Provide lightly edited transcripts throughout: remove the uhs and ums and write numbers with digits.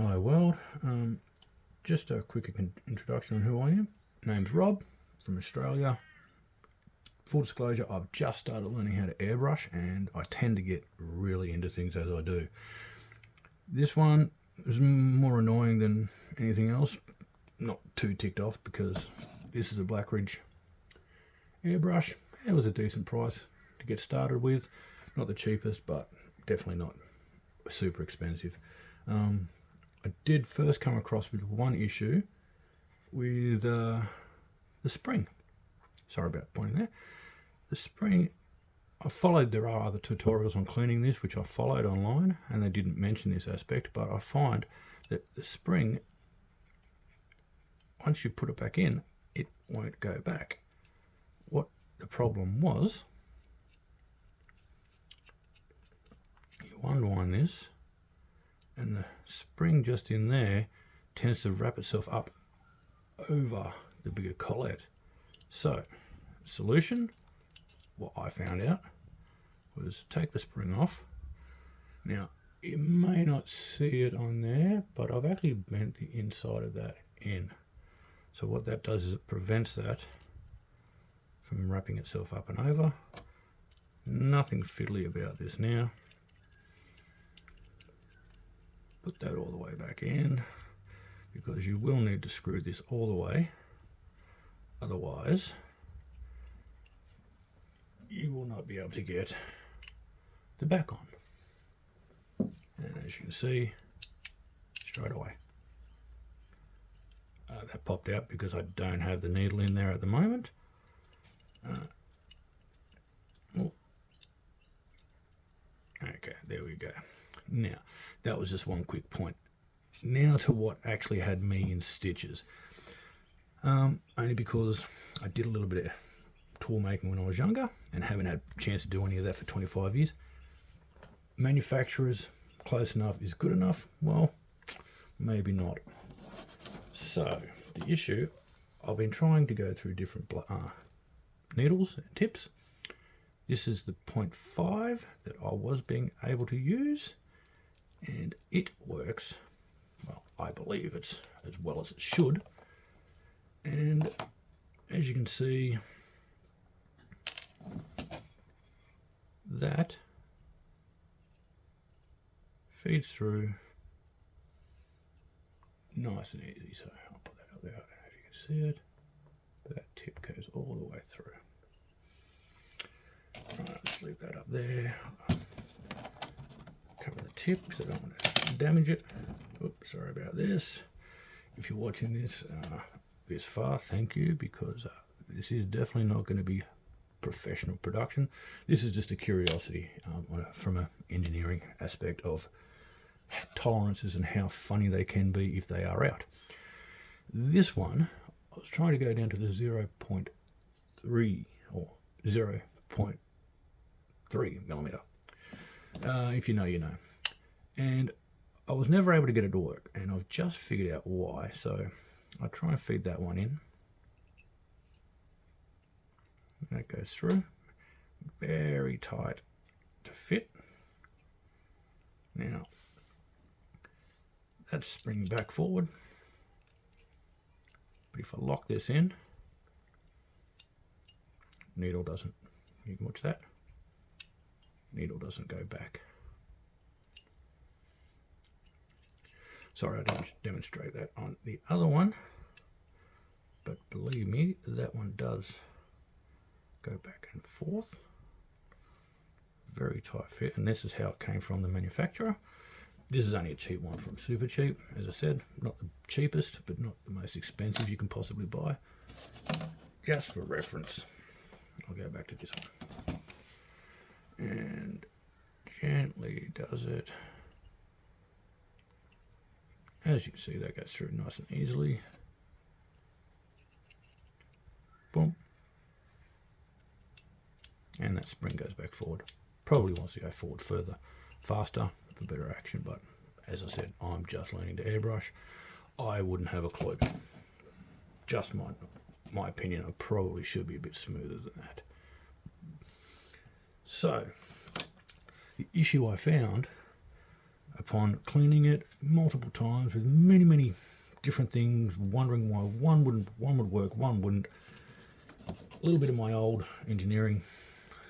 Hello world, just a quick introduction on who I am. Name's Rob from Australia. Full disclosure, I've just started learning how to airbrush and I tend to get really into things as I do. This one is more annoying than anything else, not too ticked off because this is a Blackridge Airbrush. It was a decent price to get started with, not the cheapest but definitely not super expensive. I did first come across with one issue with the spring. Sorry about pointing there. The spring, there are other tutorials on cleaning this which I followed online and they didn't mention this aspect, but I find that the spring, once you put it back in, it won't go back. What the problem was, you unwind this and the spring just in there tends to wrap itself up over the bigger collet. So, solution, what I found out was take the spring off. Now, you may not see it on there, but I've actually bent the inside of that in. So what that does is it prevents that from wrapping itself up and over. Nothing fiddly about this now. Put that all the way back in because you will need to screw this all the way, otherwise you will not be able to get the back on. And as you can see, straight away that popped out because I don't have the needle in there at the moment. Okay, there we go. Now, that was just one quick point. Now to what actually had me in stitches. Only because I did a little bit of tool making when I was younger and haven't had a chance to do any of that for 25 years. Manufacturers, close enough is good enough? Well, maybe not. So, the issue, I've been trying to go through different needles and tips. This is the 0.5 that I was being able to use, and it works, well, I believe it's as well as it should. And as you can see, that feeds through nice and easy. So I'll put that up there, I don't know if you can see it, but that tip goes all the way through. Right, let's leave that up there. Cover the tip because I don't want to damage it. Oops, sorry about this. If you're watching this this far, thank you, because this is definitely not going to be professional production. This is just a curiosity from an engineering aspect of tolerances and how funny they can be if they are out. This one, I was trying to go down to the 0.3 or 0.3 millimeter. If you know, you know. And I was never able to get it to work, and I've just figured out why. So I'll try and feed that one in. That goes through. Very tight to fit. Now, that's springing back forward. But if I lock this in, needle doesn't, you can watch that. Needle doesn't go back. Sorry, I didn't demonstrate that on the other one, but believe me, that one does go back and forth. Very tight fit, and this is how it came from the manufacturer. This is only a cheap one from Super Cheap, as I said, not the cheapest, but not the most expensive you can possibly buy. Just for reference, I'll go back to this one. And gently does it. As you can see, that goes through nice and easily. Boom. And that spring goes back forward. Probably wants to go forward further, faster, for better action, but as I said, I'm just learning to airbrush. I wouldn't have a clue. Just my opinion, I probably should be a bit smoother than that. So, the issue I found upon cleaning it multiple times with many different things, wondering why one would work, one wouldn't. A little bit of my old engineering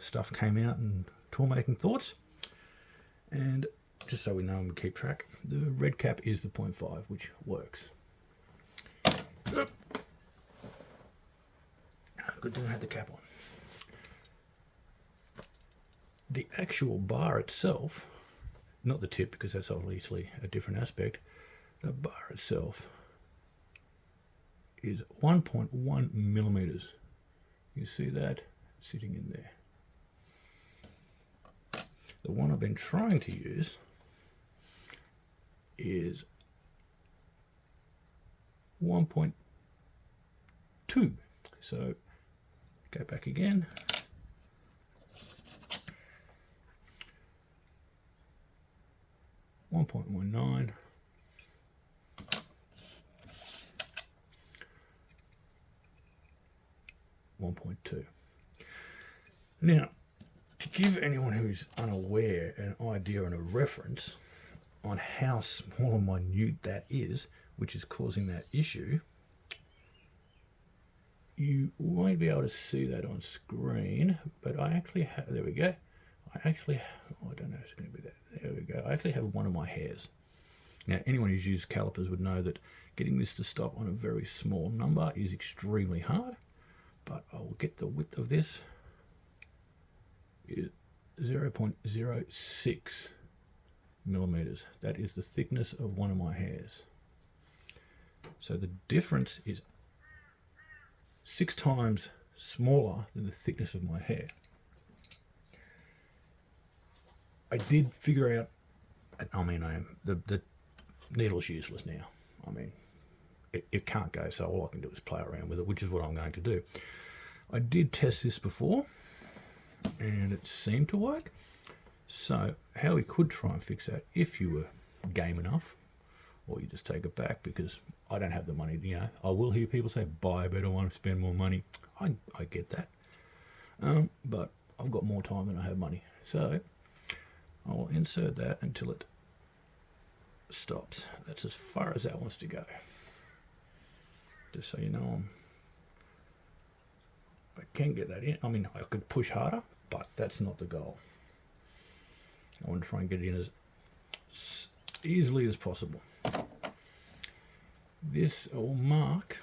stuff came out and tool making thoughts. And just so we know and we keep track, the red cap is the 0.5, which works. Good thing I had the cap on. The actual bar itself, not the tip because that's obviously a different aspect, the bar itself is 1.1 millimeters. You see that sitting in there. The one I've been trying to use is 1.2. So go back again. 1.19. 1.2. Now, to give anyone who's unaware an idea and a reference on how small and minute that is, which is causing that issue, you won't be able to see that on screen, but I actually have, there we go. I don't know if it's going to be that. There we go. I actually have one of my hairs. Now, anyone who's used calipers would know that getting this to stop on a very small number is extremely hard, but I will get the width of this is 0.06 millimeters. That is the thickness of one of my hairs. So the difference is 6 times smaller than the thickness of my hair. I did figure out, the needle's useless now. I mean, it can't go, so all I can do is play around with it, which is what I'm going to do. I did test this before, and it seemed to work. So how we could try and fix that, if you were game enough, or you just take it back, because I don't have the money, I will hear people say, buy a better one, spend more money. I get that. But I've got more time than I have money. So I will insert that until it stops. That's as far as that wants to go. Just so you know, I can get that in. I mean, I could push harder, but that's not the goal. I want to try and get it in as easily as possible. This will mark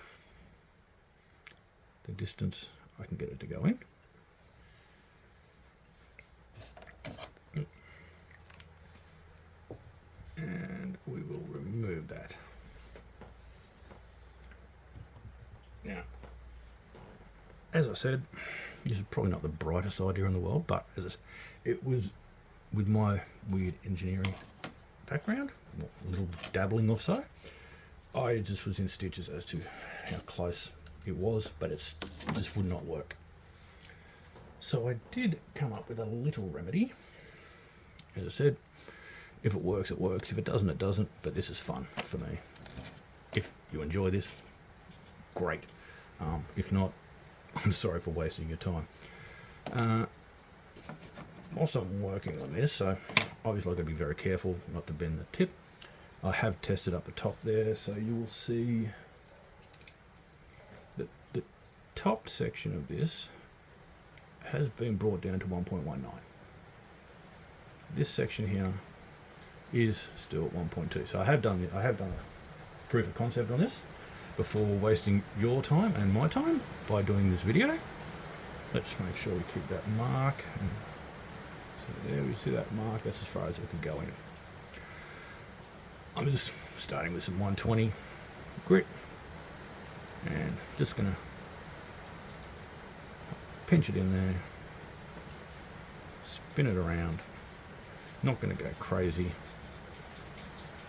the distance I can get it to go in. And we will remove that. Now, as I said, this is probably not the brightest idea in the world, but it was with my weird engineering background, a little dabbling or so. I just was in stitches as to how close it was, but it just would not work. So I did come up with a little remedy. As I said, if it works, it works. If it doesn't, it doesn't. But this is fun for me. If you enjoy this, great. If not, I'm sorry for wasting your time. Whilst I'm working on this, so obviously I've got to be very careful not to bend the tip. I have tested up the top there, so you will see that the top section of this has been brought down to 1.19. This section here is still at 1.2. So I have done a proof of concept on this before wasting your time and my time by doing this video. Let's make sure we keep that mark. And so there we see that mark. That's as far as it could go in. I'm just starting with some 120 grit and just gonna pinch it in there, spin it around. Not going to go crazy.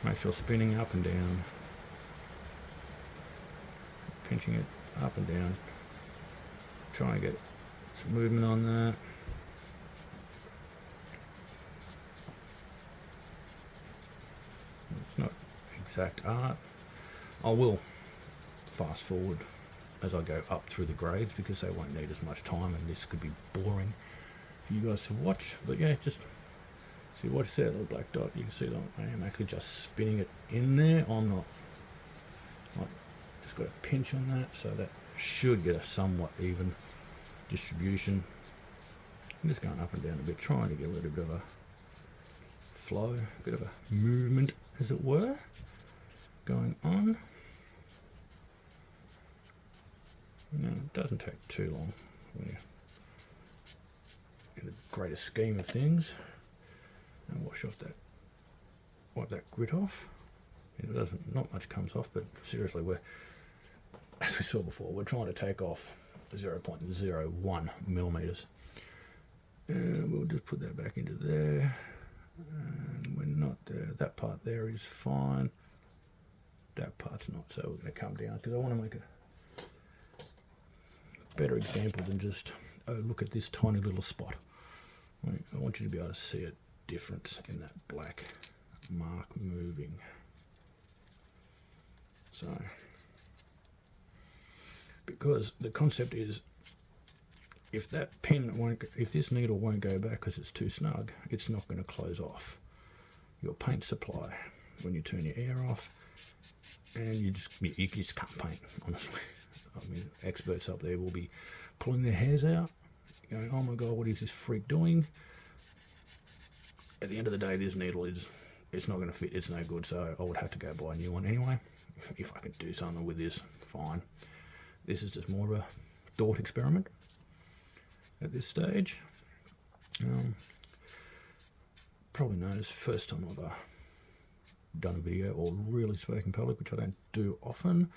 Make sure spinning up and down, pinching it up and down. Try and get some movement on that. It's not exact art. I will fast forward as I go up through the grades because they won't need as much time and this could be boring for you guys to watch. But yeah, just See what I said, a little black dot, you can see that I am actually just spinning it in there. I'm not, like, just got a pinch on that, so that should get a somewhat even distribution. I'm just going up and down a bit, trying to get a little bit of a flow, a bit of a movement, as it were, going on. Now, it doesn't take too long when you're in the greater scheme of things. And wash off that, wipe that grit off. It doesn't, not much comes off, but seriously, we're, as we saw before, we're trying to take off 0.01 millimeters. And we'll just put that back into there. And we're not there. That part there is fine. That part's not, so we're going to come down because I want to make a better example than just, oh, look at this tiny little spot. I want you to be able to see a difference in that black mark moving. So, because the concept is, if that pin won't, if this needle won't go back because it's too snug, it's not going to close off your paint supply when you turn your air off, and you just can't paint, honestly. I mean, experts up there will be pulling their hairs out, going, oh my god, what is this freak doing? At the end of the day, this needle is, it's not going to fit, it's no good, so I would have to go buy a new one anyway. If I can do something with this, fine. This is just more of a thought experiment at this stage. Probably noticed first time I've done a video or really spoken public, which I don't do often.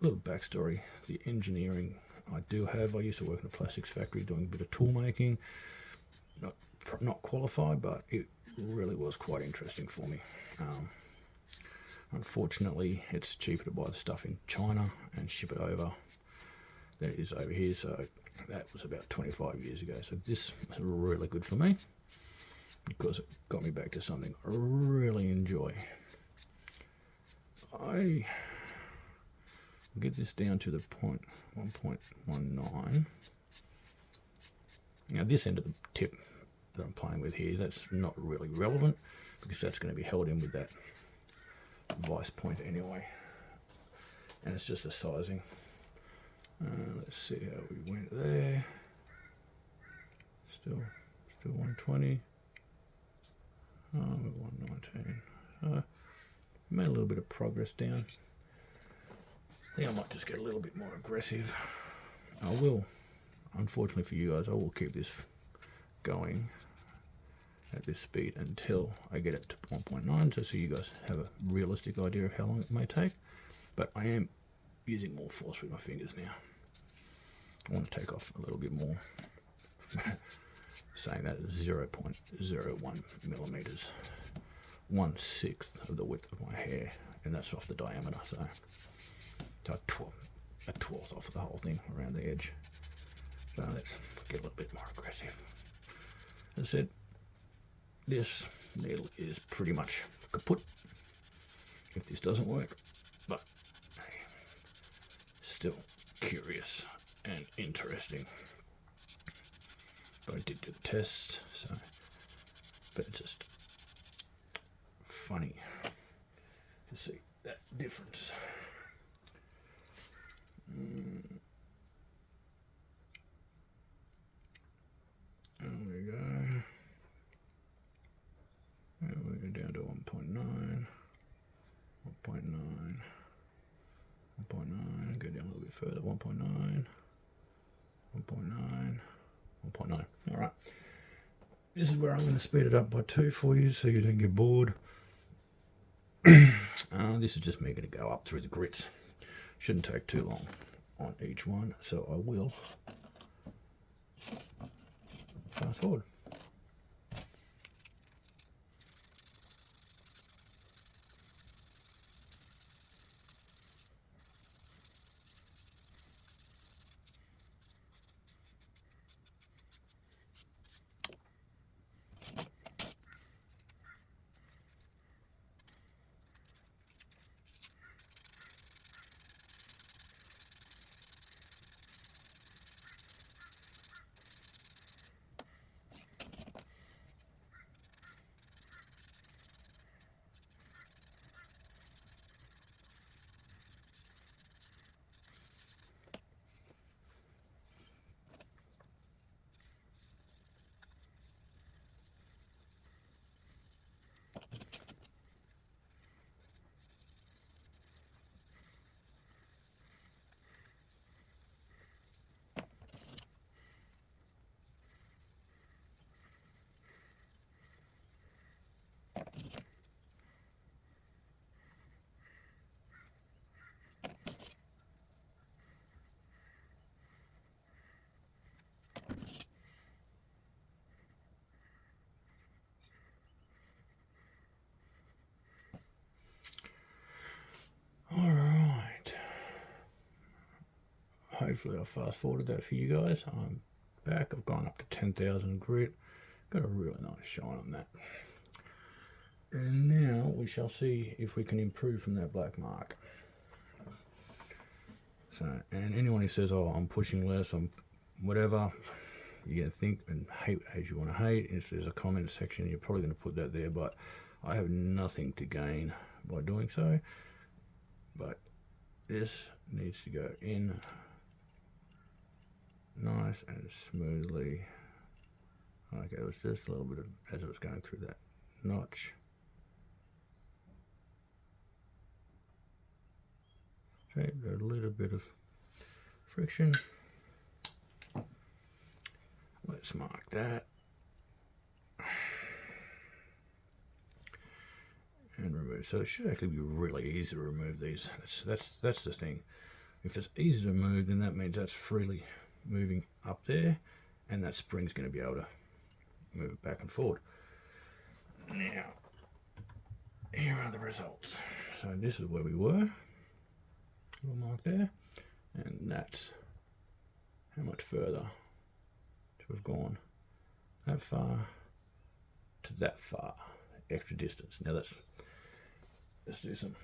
Little backstory, the engineering I do have, I used to work in a plastics factory doing a bit of tool making. Not qualified, but it really was quite interesting for me. Unfortunately, it's cheaper to buy the stuff in China and ship it over than it is over here, so that was about 25 years ago. So this was really good for me because it got me back to something I really enjoy. I get this down to the point 1.19. Now this end of the tip that I'm playing with here, that's not really relevant because that's going to be held in with that vice point anyway, and it's just a sizing. Let's see how we went there. Still 120. 119. Made a little bit of progress down. I think I might just get a little bit more aggressive. I will, unfortunately for you guys, I will keep this going at this speed until I get it to 1.9, just so you guys have a realistic idea of how long it may take. But I am using more force with my fingers now. I want to take off a little bit more. Saying that is 0.01 millimeters, 1/6 of the width of my hair, and that's off the diameter, so a 12th off the whole thing around the edge. So let's get a little bit more aggressive. As I said, this needle is pretty much kaput if this doesn't work, but hey, still curious and interesting. But I did do the test, so, but it's just funny to see that difference. There we go. And we go down to 1.9, 1.9, 1.9, go down a little bit further, 1.9, 1.9, 1.9. All right. This is where I'm going to speed it up by 2 for you so you don't get bored. This is just me going to go up through the grits. Shouldn't take too long on each one, so I will fast forward. Hopefully I fast forwarded that for you guys. I'm back. I've gone up to 10,000 grit. Got a really nice shine on that. And now we shall see if we can improve from that black mark. So, and anyone who says, oh, I'm pushing less, I'm whatever, you can think and hate as you want to hate. If there's a comment section, you're probably going to put that there, but I have nothing to gain by doing so. But this needs to go in nice and smoothly. Okay, it was just a little bit of, as it was going through that notch. Okay, a little bit of friction. Let's mark that. And remove. So it should actually be really easy to remove these. That's the thing. If it's easy to remove, then that means that's freely moving up there, and that spring's going to be able to move it back and forward. Now, here are the results. So this is where we were. Little mark there, and that's how much further we've gone. That far to that far, extra distance. Now let's do some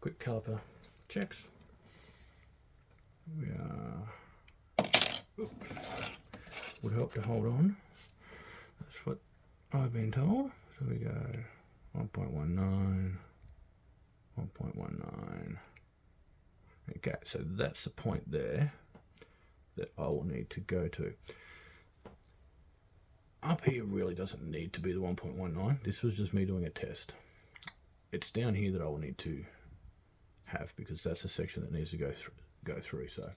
quick caliper checks. We are, would help to hold on. That's what I've been told. So we go 1.19, 1.19. Okay, so that's the point there that I will need to go to. Up here really doesn't need to be the 1.19. This was just me doing a test. It's down here that I will need to have, because that's the section that needs to go through. So,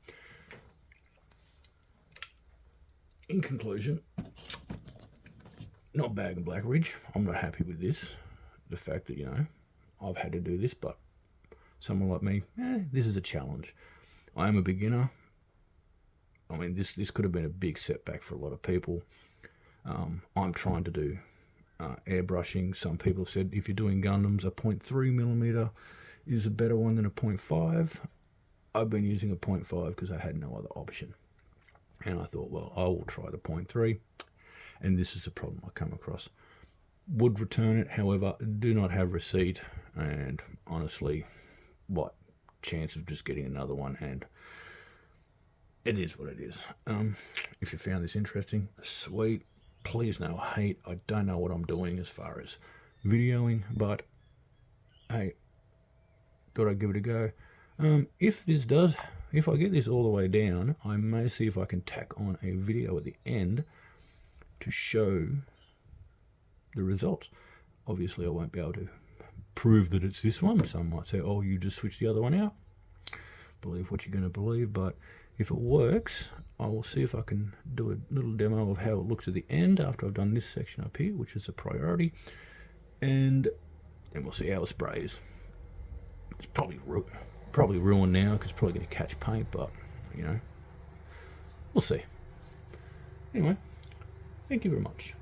in conclusion, not bagging Blackridge. I'm not happy with this. The fact that, you know, I've had to do this, but someone like me, this is a challenge. I am a beginner. I mean, this could have been a big setback for a lot of people. I'm trying to do airbrushing. Some people have said if you're doing Gundams, a 0.3mm is a better one than a 0.5. I've been using a 0.5 because I had no other option. And I thought, well, I will try the 0.3. And this is the problem I come across. Would return it, however, do not have receipt. And honestly, what chance of just getting another one? And it is what it is. If you found this interesting, sweet. Please no hate. I don't know what I'm doing as far as videoing, but hey, thought I'd give it a go. If I get this all the way down, I may see if I can tack on a video at the end to show the results. Obviously, I won't be able to prove that it's this one. Some might say, oh, you just switched the other one out. Believe what you're going to believe, but if it works, I will see if I can do a little demo of how it looks at the end after I've done this section up here, which is a priority, and then we'll see how it sprays. It's probably ruined now because it's probably going to catch paint, but, you know, we'll see. Anyway, thank you very much.